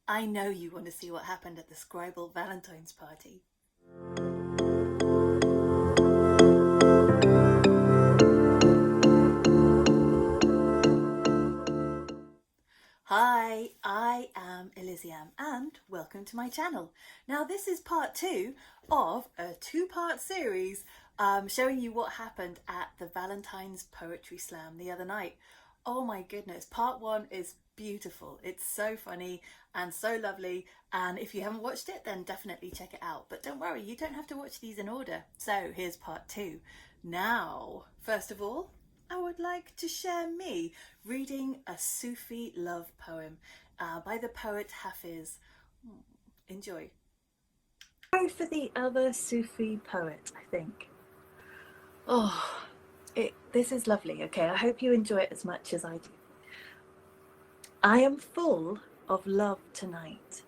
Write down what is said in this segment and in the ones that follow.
I know you want to see what happened at the Scribal Valentine's party. Hi, I am Eliziam and welcome to my channel. Now this is part 2 of a 2-part series showing you what happened at the Valentine's Poetry Slam the other night. Oh my goodness, part 1 is beautiful. It's so funny and so lovely, and if you haven't watched it then definitely check it out. But don't worry, you don't have to watch these in order. So here's part 2. Now, first of all, I would like to share me reading a Sufi love poem by the poet Hafiz. Enjoy. Go for the other Sufi poet, I think. Oh, this is lovely. Okay, I hope you enjoy it as much as I do. I am full of love tonight.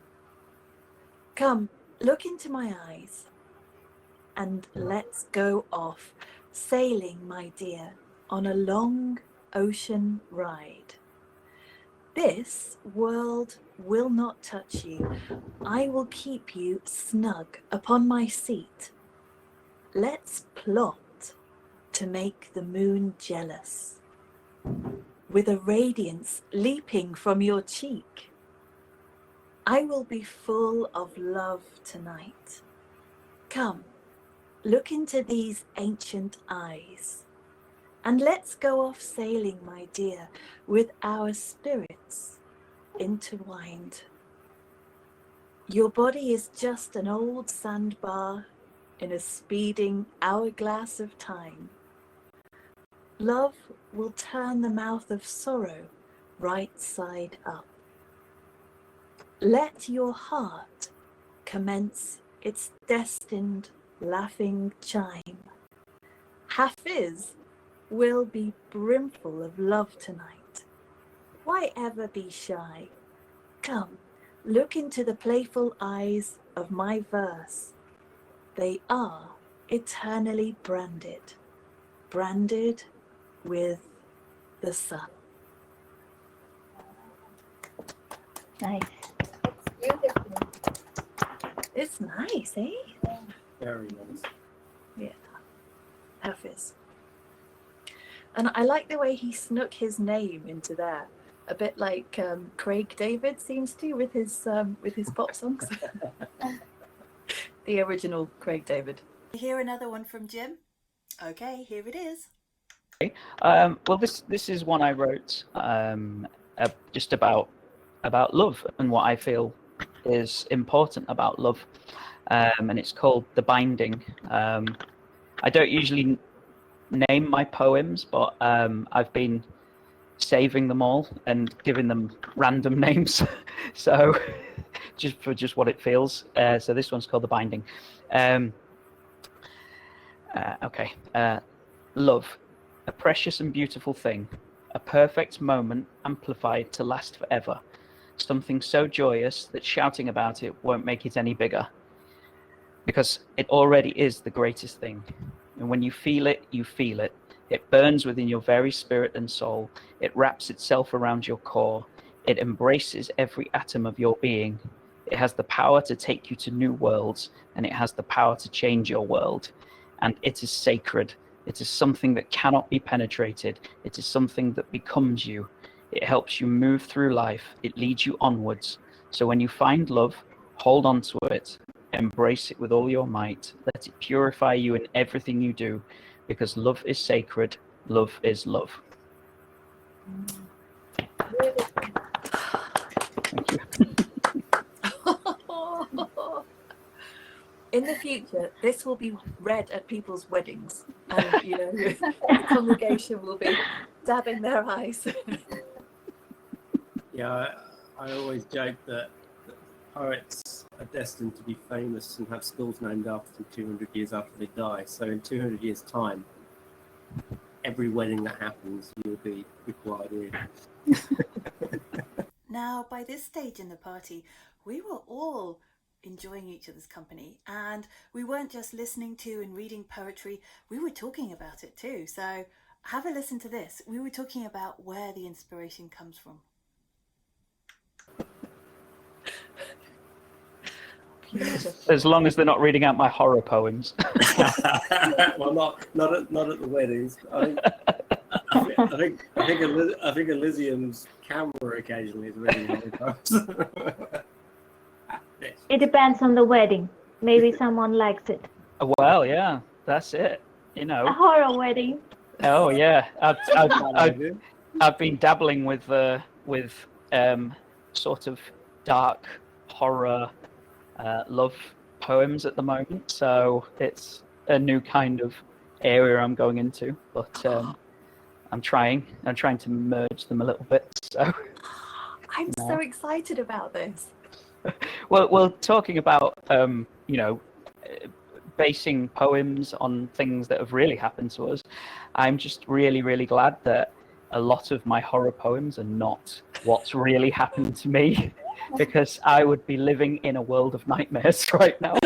Come, look into my eyes and let's go off sailing, my dear, on a long ocean ride. This world will not touch you. I will keep you snug upon my seat. Let's plot to make the moon jealous, with a radiance leaping from your cheek. I will be full of love tonight. Come, look into these ancient eyes. And let's go off sailing, my dear, with our spirits intertwined. Your body is just an old sandbar in a speeding hourglass of time. Love will turn the mouth of sorrow right side up. Let your heart commence its destined laughing chime. Hafiz will be brimful of love tonight. Why ever be shy? Come, look into the playful eyes of my verse. They are eternally branded, branded with the sun. Nice. Beautiful. It's nice, eh? Very nice. Yeah. Hafiz. And I like the way he snuck his name into there, a bit like Craig David seems to with his pop songs. The original Craig David. Hear another one from Jim? Okay, here it is. Well, this is one I wrote just about love and what I feel is important about love, and it's called The Binding. I don't usually name my poems, but I've been saving them all and giving them random names, so just what it feels. So this one's called The Binding. Okay. Love, a precious and beautiful thing, a perfect moment amplified to last forever, something so joyous that shouting about it won't make it any bigger, because it already is the greatest thing. And when you feel it, you feel it. It burns within your very spirit and soul. It wraps itself around your core. It embraces every atom of your being. It has the power to take you to new worlds, and it has the power to change your world. And it is sacred. It is something that cannot be penetrated. It is something that becomes you. It helps you move through life. It leads you onwards. So when you find love, hold on to it. Embrace it with all your might. Let it purify you in everything you do, because love is sacred. Love is love. Thank you. In the future, this will be read at people's weddings, and the congregation will be dabbing their eyes. Yeah, I always joke that poets are destined to be famous and have schools named after them 200 years after they die. So in 200 years' time, every wedding that happens will be required in. Now, by this stage in the party, we were all enjoying each other's company, and we weren't just listening to and reading poetry, we were talking about it too. So have a listen to this. We were talking about where the inspiration comes from. As long as they're not reading out my horror poems. Well, not at the weddings. I think Eliziam's camera occasionally is reading horror poems. It depends on the wedding. Maybe someone likes it. Well, yeah, that's it. You A know. horror wedding. Oh yeah, I've been dabbling with sort of dark horror love poems at the moment. So it's a new kind of area I'm going into, but I'm trying to merge them a little bit. So I'm so excited about this. well, talking about you know, basing poems on things that have really happened to us, I'm just really, really glad that a lot of my horror poems are not what's really happened to me, because I would be living in a world of nightmares right now.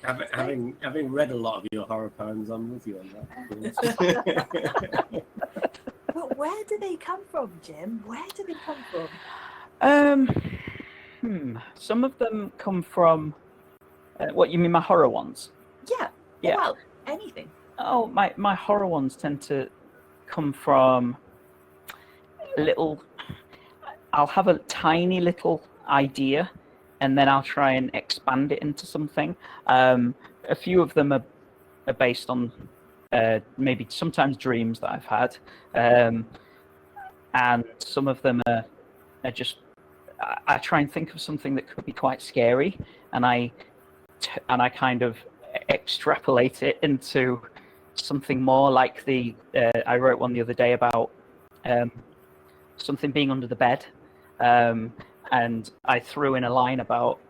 Having read a lot of your horror poems, I'm with you on that. But where do they come from, Jim? Where do they come from? Some of them come from. What, you mean my horror ones? Yeah. Yeah. Well, anything. Oh, my horror ones tend to come from little. I'll have a tiny little idea, and then I'll try and expand it into something. A few of them are based on maybe sometimes dreams that I've had, and some of them are just. I try and think of something that could be quite scary, and I kind of extrapolate it into something more like I wrote one the other day about something being under the bed, and I threw in a line about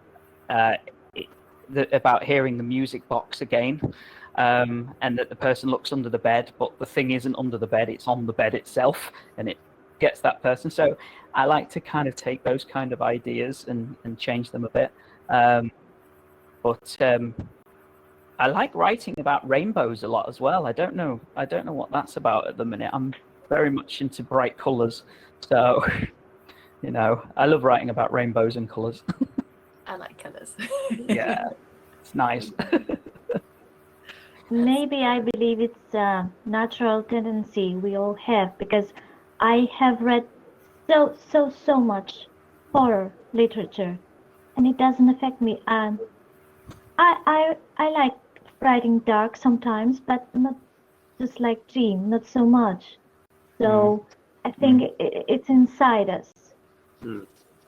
about hearing the music box again, and that the person looks under the bed, but the thing isn't under the bed, it's on the bed itself, and it gets that person. So I like to kind of take those kind of ideas and change them a bit. But I like writing about rainbows a lot as well. I don't know what that's about at the minute. I'm very much into bright colours, so you know, I love writing about rainbows and colours. I like colours. Yeah, it's nice. Maybe I believe it's a natural tendency we all have, because I have read so much horror literature, and it doesn't affect me. I like writing dark sometimes, but not just like dream, not so much. So I think it's inside us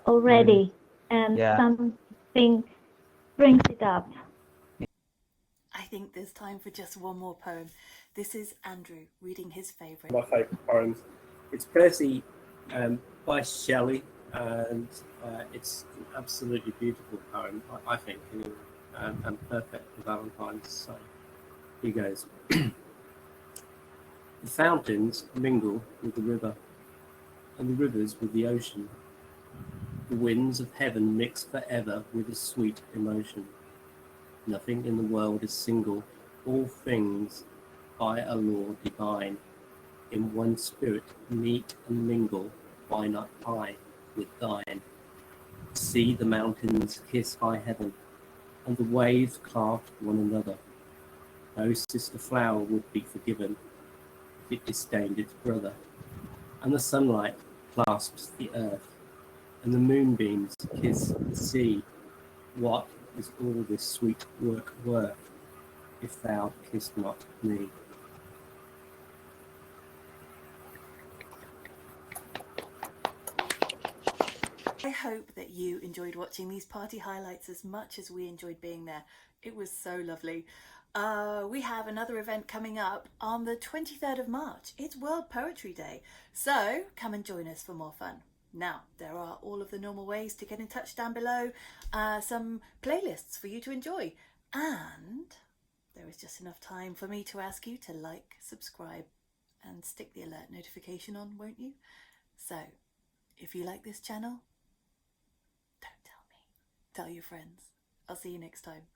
already, and something brings it up. I think there's time for just one more poem. This is Andrew reading his favourite. My favourite poems. It's Percy by Shelley, and it's an absolutely beautiful poem, I think, and perfect for Valentine's. So here goes. The fountains mingle with the river, and the rivers with the ocean. The winds of heaven mix forever with a sweet emotion. Nothing in the world is single, all things by a law divine. In one spirit meet and mingle, why not I with thine? See the mountains kiss high heaven, and the waves clasp one another. No sister flower would be forgiven if it disdained its brother. And the sunlight clasps the earth, and the moonbeams kiss the sea. What is all this sweet work worth, if thou kiss not me? I hope that you enjoyed watching these party highlights as much as we enjoyed being there. It was so lovely. We have another event coming up on the 23rd of March. It's World Poetry Day, so come and join us for more fun. Now, there are all of the normal ways to get in touch down below, some playlists for you to enjoy, and there is just enough time for me to ask you to like, subscribe, and stick the alert notification on, won't you? So, if you like this channel, don't tell me. Tell your friends. I'll see you next time.